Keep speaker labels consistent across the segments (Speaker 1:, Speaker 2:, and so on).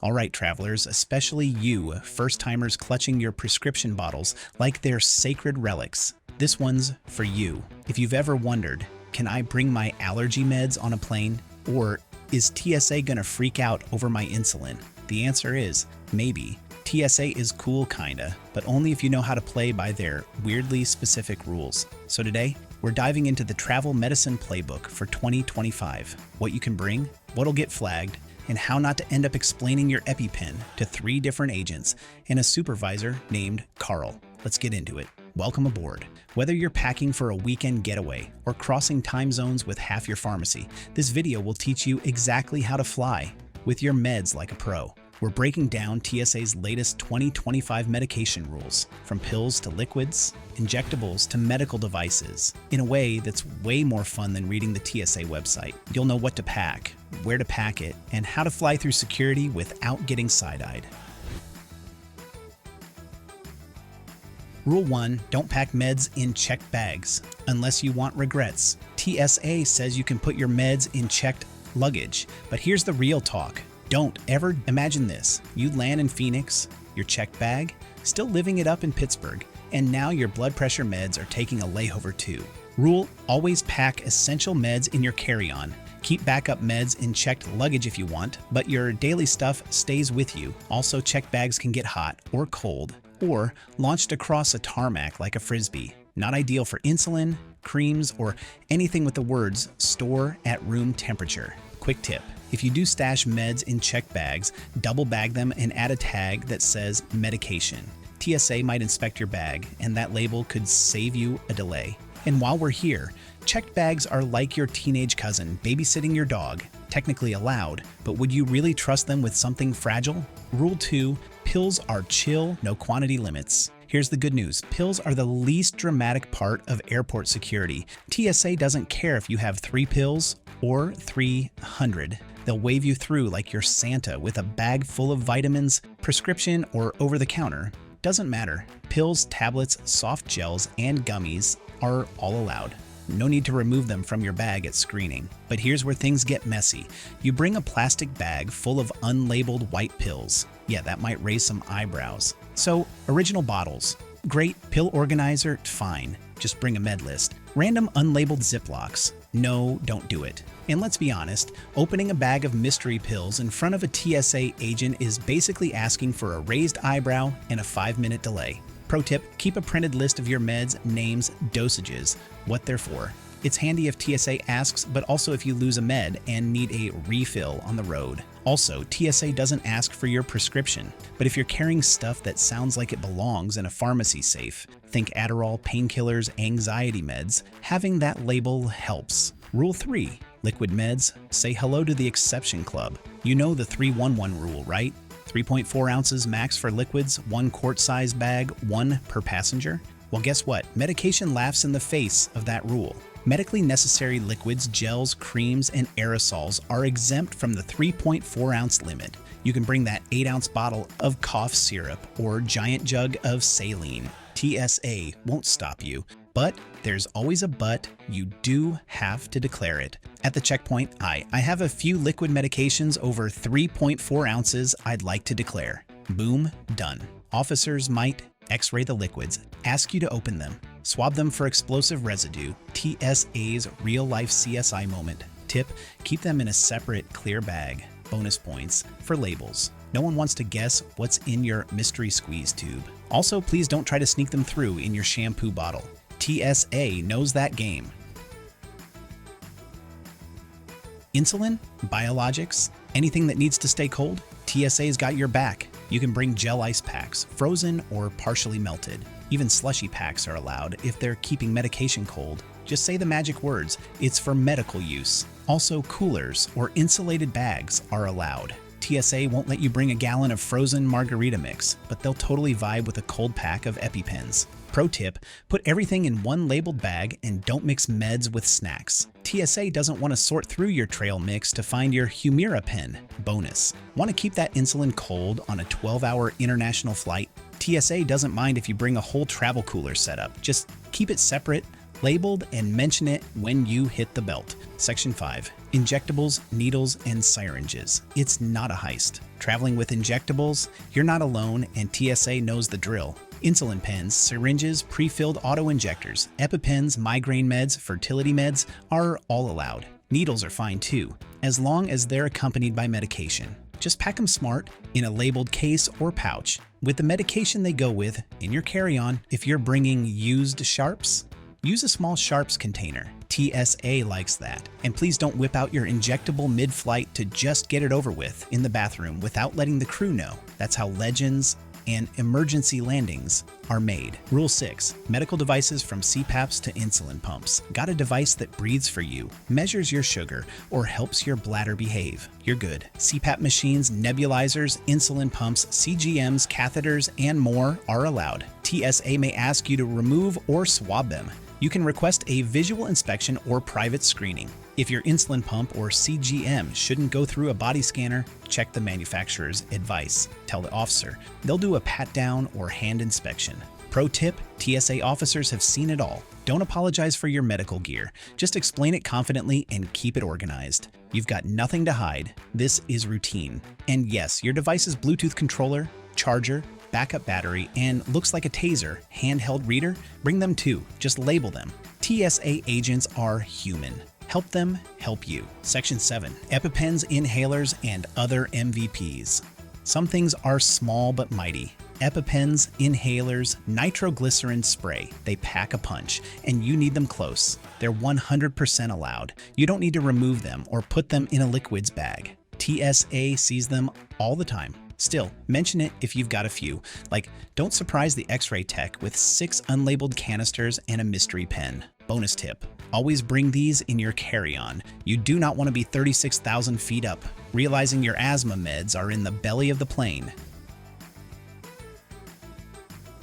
Speaker 1: All right, travelers, especially you, first-timers clutching your prescription bottles like they're sacred relics. This one's for you. If you've ever wondered, can I bring my allergy meds on a plane? Or is TSA gonna freak out over my insulin? The answer is maybe. TSA is cool kinda, but only if you know how to play by their weirdly specific rules. So today, we're diving into the travel medicine playbook for 2025. What you can bring, what'll get flagged, and how not to end up explaining your EpiPen to 3 different agents and a supervisor named Carl. Let's get into it. Welcome aboard. Whether you're packing for a weekend getaway or crossing time zones with half your pharmacy, this video will teach you exactly how to fly with your meds like a pro. We're breaking down TSA's latest 2025 medication rules, from pills to liquids, injectables to medical devices, in a way that's way more fun than reading the TSA website. You'll know what to pack, where to pack it, and how to fly through security without getting side-eyed. Rule 1, don't pack meds in checked bags, unless you want regrets. TSA says you can put your meds in checked luggage, but here's the real talk. Don't ever imagine this. You land in Phoenix, your checked bag, still living it up in Pittsburgh, and now your blood pressure meds are taking a layover too. Rule, always pack essential meds in your carry-on. Keep backup meds in checked luggage if you want, but your daily stuff stays with you. Also, checked bags can get hot or cold, or launched across a tarmac like a frisbee. Not ideal for insulin, creams, or anything with the words "store at room temperature." Quick tip. If you do stash meds in checked bags, double bag them and add a tag that says medication. TSA might inspect your bag, and that label could save you a delay. And while we're here, checked bags are like your teenage cousin babysitting your dog. Technically allowed, but would you really trust them with something fragile? Rule 2, pills are chill, no quantity limits. Here's the good news. Pills are the least dramatic part of airport security. TSA doesn't care if you have 3 pills or 300. They'll wave you through like you're Santa with a bag full of vitamins, prescription, or over-the-counter. Doesn't matter. Pills, tablets, soft gels, and gummies are all allowed. No need to remove them from your bag at screening. But here's where things get messy. You bring a plastic bag full of unlabeled white pills. Yeah, that might raise some eyebrows. So, original bottles. Great. Pill organizer, fine. Just bring a med list. Random unlabeled Ziplocs. No, don't do it. And let's be honest, opening a bag of mystery pills in front of a TSA agent is basically asking for a raised eyebrow and a 5-minute delay. Pro tip, keep a printed list of your meds, names, dosages, what they're for. It's handy if TSA asks, but also if you lose a med and need a refill on the road. Also, TSA doesn't ask for your prescription, but if you're carrying stuff that sounds like it belongs in a pharmacy safe, think Adderall, painkillers, anxiety meds, having that label helps. Rule 3, liquid meds, say hello to the exception club. You know the 3-1-1 rule, right? 3.4 ounces max for liquids, 1 quart-size bag, 1 per passenger. Well, guess what? Medication laughs in the face of that rule. Medically necessary liquids, gels, creams, and aerosols are exempt from the 3.4-ounce limit. You can bring that 8-ounce bottle of cough syrup or giant jug of saline. TSA won't stop you. But there's always a but. You do have to declare it. At the checkpoint, I have a few liquid medications over 3.4 ounces I'd like to declare. Boom, done. Officers might X-ray the liquids, ask you to open them, swab them for explosive residue. TSA's real-life CSI moment. Tip, keep them in a separate clear bag. Bonus points for labels. No one wants to guess what's in your mystery squeeze tube. Also, please don't try to sneak them through in your shampoo bottle. TSA knows that game. Insulin, biologics, anything that needs to stay cold, TSA's got your back. You can bring gel ice packs, frozen or partially melted. Even slushy packs are allowed if they're keeping medication cold. Just say the magic words. It's for medical use. Also, coolers or insulated bags are allowed. TSA won't let you bring a gallon of frozen margarita mix, but they'll totally vibe with a cold pack of EpiPens. Pro tip, put everything in one labeled bag and don't mix meds with snacks. TSA doesn't want to sort through your trail mix to find your Humira pen. Bonus. Want to keep that insulin cold on a 12-hour international flight? TSA doesn't mind if you bring a whole travel cooler setup. Just keep it separate, labeled, and mention it when you hit the belt. Section 5. Injectables, needles, and syringes. It's not a heist. Traveling with injectables, you're not alone, and TSA knows the drill. Insulin pens, syringes, pre-filled auto-injectors, EpiPens, migraine meds, fertility meds are all allowed. Needles are fine too, as long as they're accompanied by medication. Just pack them smart, in a labeled case or pouch, with the medication they go with in your carry-on. If you're bringing used sharps, use a small sharps container. TSA likes that. And please don't whip out your injectable mid-flight to just get it over with in the bathroom without letting the crew know. That's how legends and emergency landings are made. Rule 6. Medical devices from CPAPs to insulin pumps. Got a device that breathes for you, measures your sugar, or helps your bladder behave? You're good. CPAP machines, nebulizers, insulin pumps, CGMs, catheters, and more are allowed. TSA may ask you to remove or swab them. You can request a visual inspection or private screening. If your insulin pump or CGM shouldn't go through a body scanner, check the manufacturer's advice. Tell the officer. They'll do a pat-down or hand inspection. Pro tip, TSA officers have seen it all. Don't apologize for your medical gear. Just explain it confidently and keep it organized. You've got nothing to hide. This is routine. And yes, your device's Bluetooth controller, charger, backup battery, and looks like a taser, handheld reader, bring them too. Just label them. TSA agents are human. Help them help you. Section 7. EpiPens, inhalers, and other MVPs. Some things are small but mighty. EpiPens, inhalers, nitroglycerin spray. They pack a punch, and you need them close. They're 100% allowed. You don't need to remove them or put them in a liquids bag. TSA sees them all the time. Still, mention it if you've got a few. Like, don't surprise the X-ray tech with 6 unlabeled canisters and a mystery pen. Bonus tip, always bring these in your carry-on. You do not want to be 36,000 feet up, realizing your asthma meds are in the belly of the plane.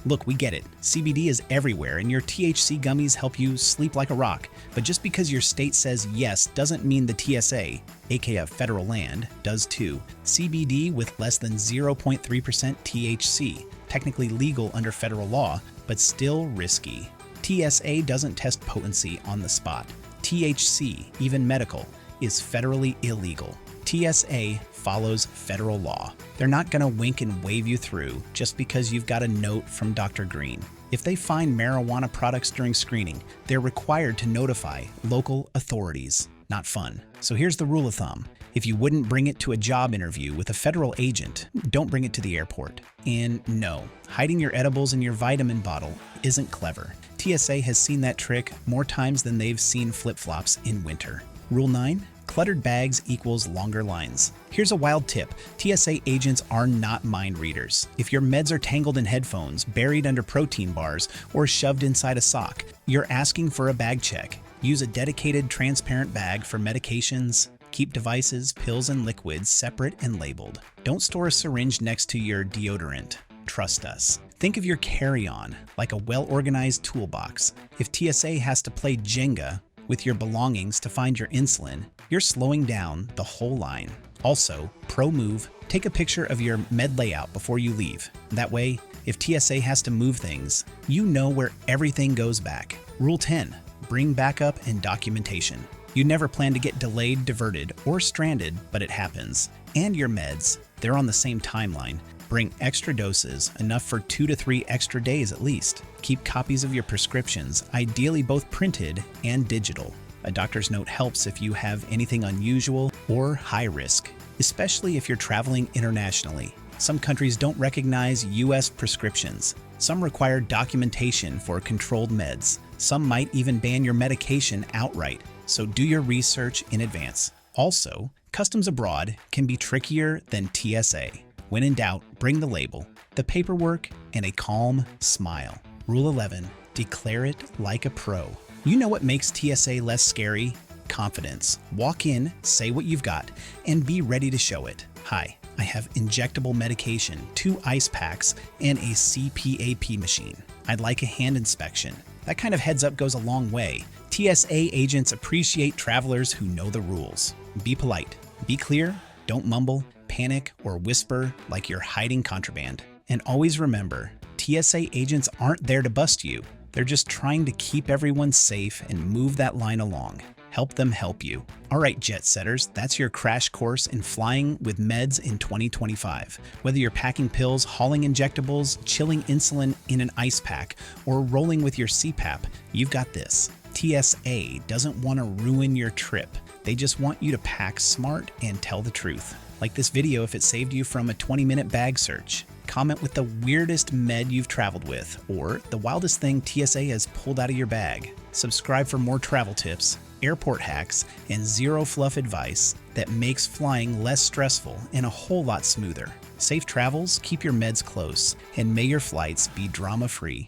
Speaker 1: Look, we get it. CBD is everywhere, and your THC gummies help you sleep like a rock. But just because your state says yes doesn't mean the TSA, aka federal land, does too. CBD with less than 0.3% THC, technically legal under federal law, but still risky. TSA doesn't test potency on the spot. THC, even medical, is federally illegal. TSA follows federal law. They're not going to wink and wave you through just because you've got a note from Dr. Green. If they find marijuana products during screening, they're required to notify local authorities. Not fun. So here's the rule of thumb. If you wouldn't bring it to a job interview with a federal agent, don't bring it to the airport. And no, hiding your edibles in your vitamin bottle isn't clever. TSA has seen that trick more times than they've seen flip-flops in winter. Rule 9. Cluttered bags equals longer lines. Here's a wild tip. TSA agents are not mind readers. If your meds are tangled in headphones, buried under protein bars, or shoved inside a sock, you're asking for a bag check. Use a dedicated transparent bag for medications. Keep devices, pills, and liquids separate and labeled. Don't store a syringe next to your deodorant. Trust us. Think of your carry-on like a well-organized toolbox. If TSA has to play Jenga with your belongings to find your insulin, you're slowing down the whole line. Also, pro move, take a picture of your med layout before you leave. That way, if TSA has to move things, you know where everything goes back. Rule 10, bring backup and documentation. You never plan to get delayed, diverted, or stranded, but it happens. And your meds, they're on the same timeline. Bring extra doses, enough for 2 to 3 extra days at least. Keep copies of your prescriptions, ideally both printed and digital. A doctor's note helps if you have anything unusual or high risk, especially if you're traveling internationally. Some countries don't recognize U.S. prescriptions. Some require documentation for controlled meds. Some might even ban your medication outright, so do your research in advance. Also, customs abroad can be trickier than TSA. When in doubt, bring the label, the paperwork, and a calm smile. Rule 11, declare it like a pro. You know what makes TSA less scary? Confidence. Walk in, say what you've got, and be ready to show it. Hi, I have injectable medication, 2 ice packs, and a CPAP machine. I'd like a hand inspection. That kind of heads up goes a long way. TSA agents appreciate travelers who know the rules. Be polite. Be clear. Don't mumble, panic, or whisper like you're hiding contraband. And always remember, TSA agents aren't there to bust you. They're just trying to keep everyone safe and move that line along. Help them help you. All right, jet setters, that's your crash course in flying with meds in 2025. Whether you're packing pills, hauling injectables, chilling insulin in an ice pack, or rolling with your CPAP, you've got this. TSA doesn't want to ruin your trip. They just want you to pack smart and tell the truth. Like this video if it saved you from a 20-minute bag search. Comment with the weirdest med you've traveled with, or the wildest thing TSA has pulled out of your bag. Subscribe for more travel tips, airport hacks, and zero fluff advice that makes flying less stressful and a whole lot smoother. Safe travels, keep your meds close, and may your flights be drama-free.